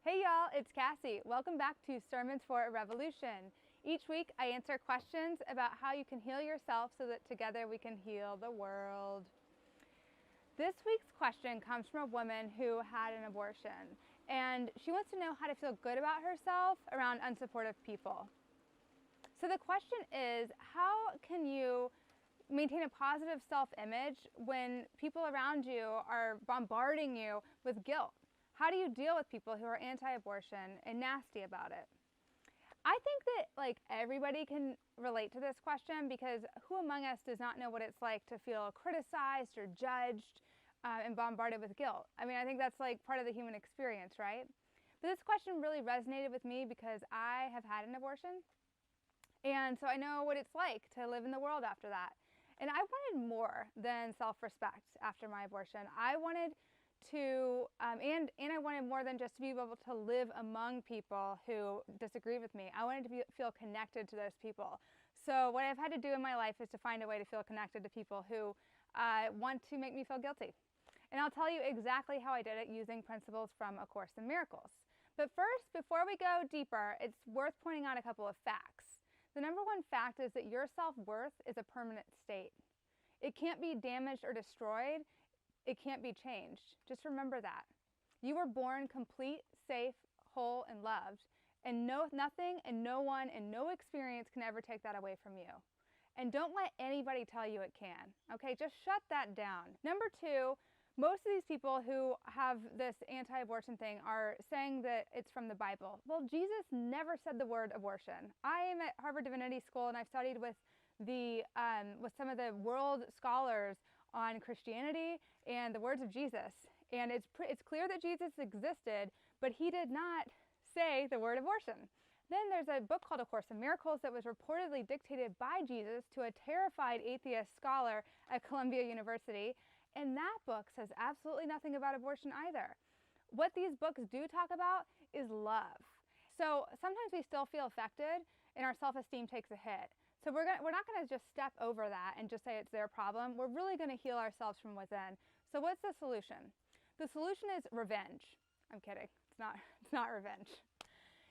Hey y'all, it's Cassie. Welcome back to Sermons for a Revolution. Each week I answer questions about how you can heal yourself so that together we can heal the world. This week's question comes from a woman who had an abortion, and she wants to know how to feel good about herself around unsupportive people. So the question is, how can you maintain a positive self-image when people around you are bombarding you with guilt? How do you deal with people who are anti-abortion and nasty about it? I think that everybody can relate to this question, because who among us does not know what it's like to feel criticized or judged and bombarded with guilt? I mean, I think that's part of the human experience, right? But this question really resonated with me because I have had an abortion. And so I know what it's like to live in the world after that. And I wanted more than self-respect after my abortion. I wanted to, and I wanted more than just to be able to live among people who disagree with me. I wanted to feel connected to those people. So what I've had to do in my life is to find a way to feel connected to people who want to make me feel guilty. And I'll tell you exactly how I did it using principles from A Course in Miracles. But first, before we go deeper, it's worth pointing out a couple of facts. The number one fact is that your self-worth is a permanent state. It can't be damaged or destroyed. It can't be changed. Just remember that. You were born complete, safe, whole, and loved. And nothing and no one and no experience can ever take that away from you. And don't let anybody tell you it can. Okay, just shut that down. Number two, most of these people who have this anti-abortion thing are saying that it's from the Bible. Well, Jesus never said the word abortion. I am at Harvard Divinity School, and I've studied with some of the world scholars on Christianity and the words of Jesus. And it's clear that Jesus existed, but he did not say the word abortion. Then there's a book called A Course in Miracles that was reportedly dictated by Jesus to a terrified atheist scholar at Columbia University. And that book says absolutely nothing about abortion either. What these books do talk about is love. So sometimes we still feel affected and our self-esteem takes a hit. So we're not going to just step over that and just say it's their problem. We're really going to heal ourselves from within. So what's the solution? The solution is revenge. I'm kidding. It's not revenge.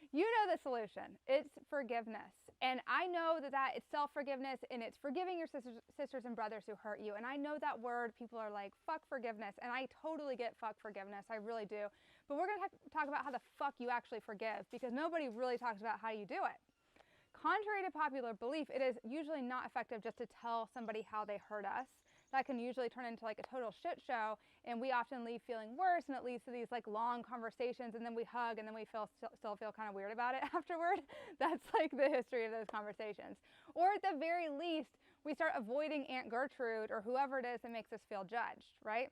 You know the solution. It's forgiveness. And I know that it's self-forgiveness, and it's forgiving your sisters and brothers who hurt you. And I know that word, people are like, fuck forgiveness. And I totally get fuck forgiveness. I really do. But we're going to talk about how the fuck you actually forgive, because nobody really talks about how you do it. Contrary to popular belief, it is usually not effective just to tell somebody how they hurt us. That can usually turn into a total shit show, and we often leave feeling worse, and it leads to these long conversations, and then we hug, and then we still feel kind of weird about it afterward. That's the history of those conversations. Or at the very least, we start avoiding Aunt Gertrude or whoever it is that makes us feel judged, right?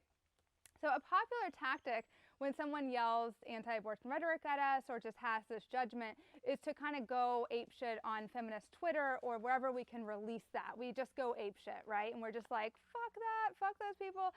So a popular tactic when someone yells anti-abortion rhetoric at us or just has this judgment is to kind of go apeshit on feminist Twitter or wherever we can release that. We just go apeshit, right? And we're just like, fuck that, fuck those people.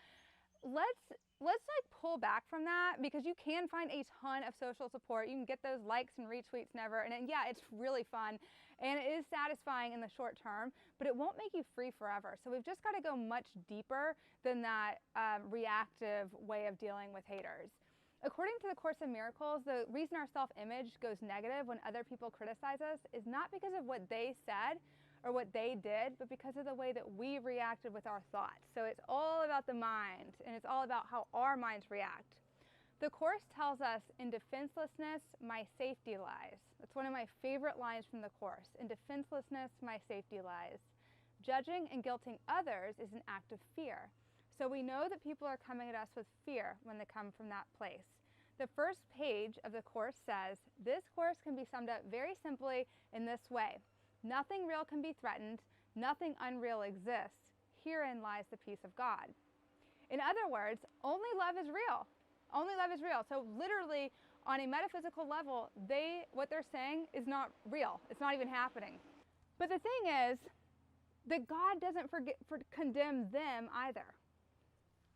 Let's pull back from that, because you can find a ton of social support. You can get those likes and retweets never, and yeah, it's really fun and it is satisfying in the short term, but it won't make you free forever. So we've just got to go much deeper than that reactive way of dealing with haters. According to the Course in Miracles, the reason our self-image goes negative when other people criticize us is not because of what they said or what they did, but because of the way that we reacted with our thoughts. So it's all about the mind, and it's all about how our minds react. The Course tells us, in defenselessness, my safety lies. That's one of my favorite lines from the Course. In defenselessness, my safety lies. Judging and guilting others is an act of fear. So we know that people are coming at us with fear when they come from that place. The first page of the Course says, this Course can be summed up very simply in this way. Nothing real can be threatened. Nothing unreal exists. Herein lies the peace of God. In other words, only love is real. Only love is real. So literally, on a metaphysical level, what they're saying is not real. It's not even happening. But the thing is that God doesn't condemn them either.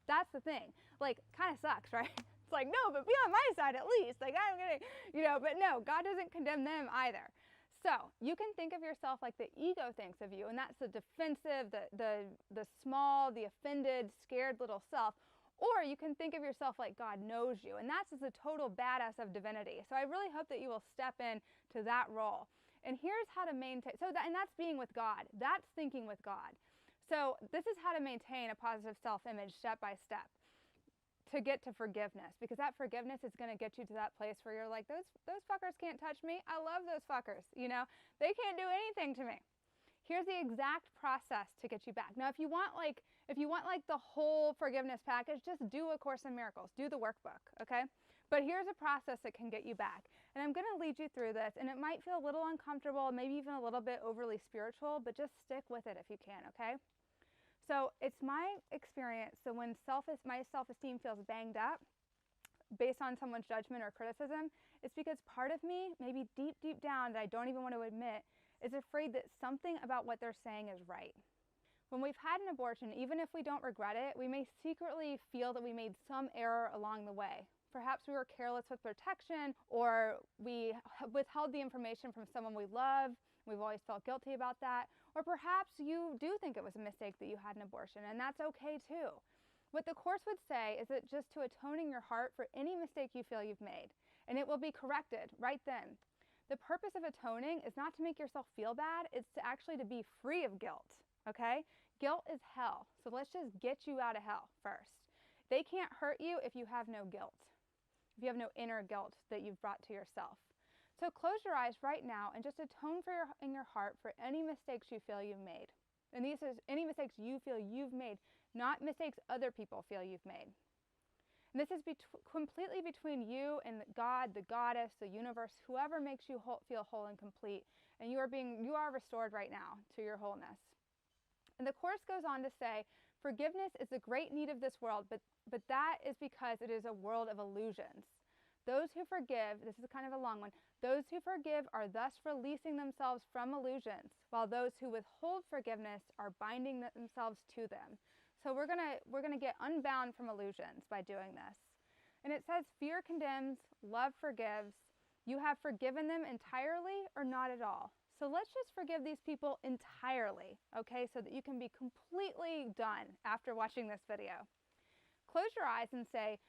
That's the thing. Kind of sucks, right? It's no, but be on my side at least. I'm gonna, but no, God doesn't condemn them either. So you can think of yourself like the ego thinks of you, and that's the defensive, the small, the offended, scared little self. Or you can think of yourself like God knows you, and that's just a total badass of divinity. So I really hope that you will step in to that role. And here's how to maintain, and that's being with God. That's thinking with God. So this is how to maintain a positive self-image step by step to get to forgiveness, because that forgiveness is going to get you to that place where you're like, those fuckers can't touch me. I love those fuckers. You know, they can't do anything to me. Here's the exact process to get you back. Now, if you want like the whole forgiveness package, just do A Course in Miracles. Do the workbook, okay? But here's a process that can get you back. And I'm going to lead you through this, and it might feel a little uncomfortable, maybe even a little bit overly spiritual, but just stick with it if you can, okay? So it's my experience that when my self-esteem feels banged up based on someone's judgment or criticism, it's because part of me, maybe deep, deep down that I don't even want to admit, is afraid that something about what they're saying is right. When we've had an abortion, even if we don't regret it, we may secretly feel that we made some error along the way. Perhaps we were careless with protection, or we withheld the information from someone we love. We've always felt guilty about that. Or perhaps you do think it was a mistake that you had an abortion, and that's okay too. What the Course would say is that just to atone in your heart for any mistake you feel you've made, and it will be corrected right then. The purpose of atoning is not to make yourself feel bad, it's actually to be free of guilt, okay? Guilt is hell, so let's just get you out of hell first. They can't hurt you if you have no guilt, if you have no inner guilt that you've brought to yourself. So close your eyes right now and just atone in your heart for any mistakes you feel you've made. And these are any mistakes you feel you've made, not mistakes other people feel you've made. And this is completely between you and God, the goddess, the universe, whoever makes you feel whole and complete. And you are restored right now to your wholeness. And the Course goes on to say, forgiveness is the great need of this world, but that is because it is a world of illusions. Those who forgive, this is kind of a long one, those who forgive are thus releasing themselves from illusions, while those who withhold forgiveness are binding themselves to them. So we're gonna get unbound from illusions by doing this. And it says, fear condemns, love forgives. You have forgiven them entirely or not at all. So let's just forgive these people entirely, okay, so that you can be completely done after watching this video. Close your eyes and say,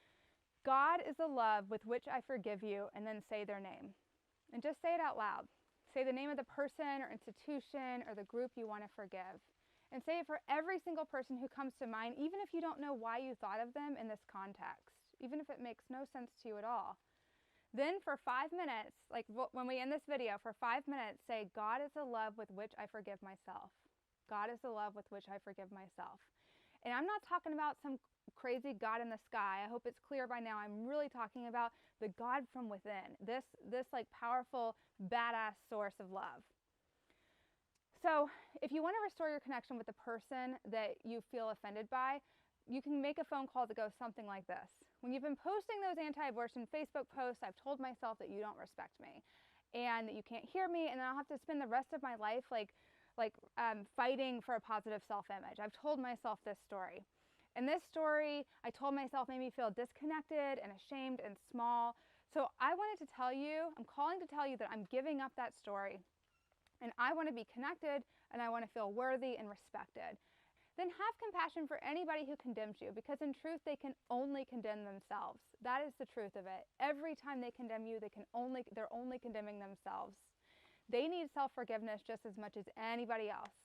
God is the love with which I forgive you, and then say their name. And just say it out loud. Say the name of the person or institution or the group you want to forgive. And say it for every single person who comes to mind, even if you don't know why you thought of them in this context, even if it makes no sense to you at all. Then for 5 minutes, like when we end this video, for 5 minutes, say, God is the love with which I forgive myself. God is the love with which I forgive myself. And I'm not talking about some crazy God in the sky. I hope it's clear by now. I'm really talking about the God from within, this like powerful, badass source of love. So if you want to restore your connection with the person that you feel offended by, you can make a phone call that goes something like this. When you've been posting those anti-abortion Facebook posts, I've told myself that you don't respect me and that you can't hear me, and then I'll have to spend the rest of my life fighting for a positive self-image. I've told myself this story. And this story, I told myself, made me feel disconnected and ashamed and small. So I wanted to tell you, I'm calling to tell you that I'm giving up that story. And I want to be connected, and I want to feel worthy and respected. Then have compassion for anybody who condemns you, because in truth, they can only condemn themselves. That is the truth of it. Every time they condemn you, they're only condemning themselves. They need self-forgiveness just as much as anybody else.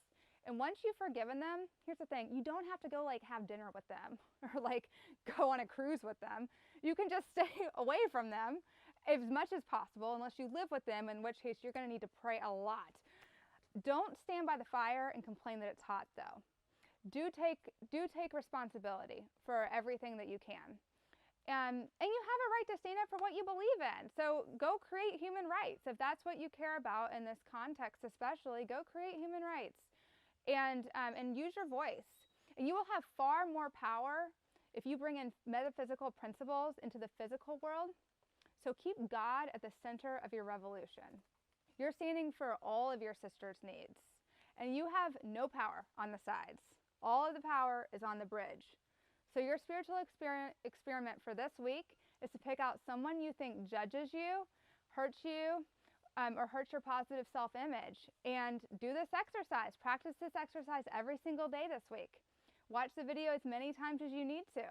And once you've forgiven them, here's the thing, you don't have to go have dinner with them or go on a cruise with them. You can just stay away from them as much as possible, unless you live with them, in which case you're going to need to pray a lot. Don't stand by the fire and complain that it's hot, though. Do take responsibility for everything that you can. And you have a right to stand up for what you believe in. So go create human rights. If that's what you care about in this context especially, go create human rights. And use your voice. And you will have far more power if you bring in metaphysical principles into the physical world. So keep God at the center of your revolution. You're standing for all of your sisters' needs. And you have no power on the sides. All of the power is on the bridge. So your spiritual experiment for this week is to pick out someone you think judges you, hurts you, or hurts your positive self-image. And do this exercise. Practice this exercise every single day this week. Watch the video as many times as you need to.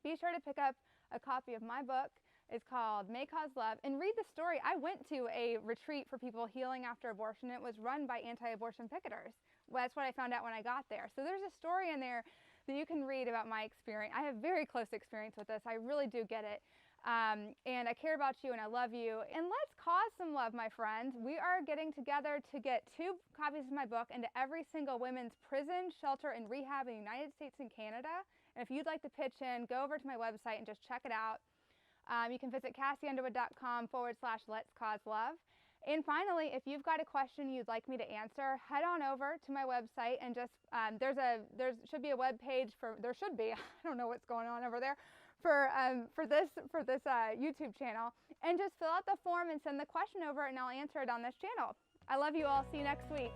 be sure to pick up a copy of my book. It's called May Cause Love, and read the story. I went to a retreat for people healing after abortion. It was run by anti-abortion picketers. Well, that's what I found out when I got there. So there's a story in there that you can read about my experience. I have very close experience with this. I really do get it. And I care about you and I love you. And let's cause some love, my friends. We are getting together to get 2 copies of my book into every single women's prison, shelter, and rehab in the United States and Canada. And if you'd like to pitch in, go over to my website and just check it out. You can visit KassiUnderwood.com/Let's Cause Love. And finally, if you've got a question you'd like me to answer, head on over to my website and just, there should be a web page for, I don't know what's going on over there, for this YouTube channel, and just fill out the form and send the question over and I'll answer it on this channel. I love you all. See you next week.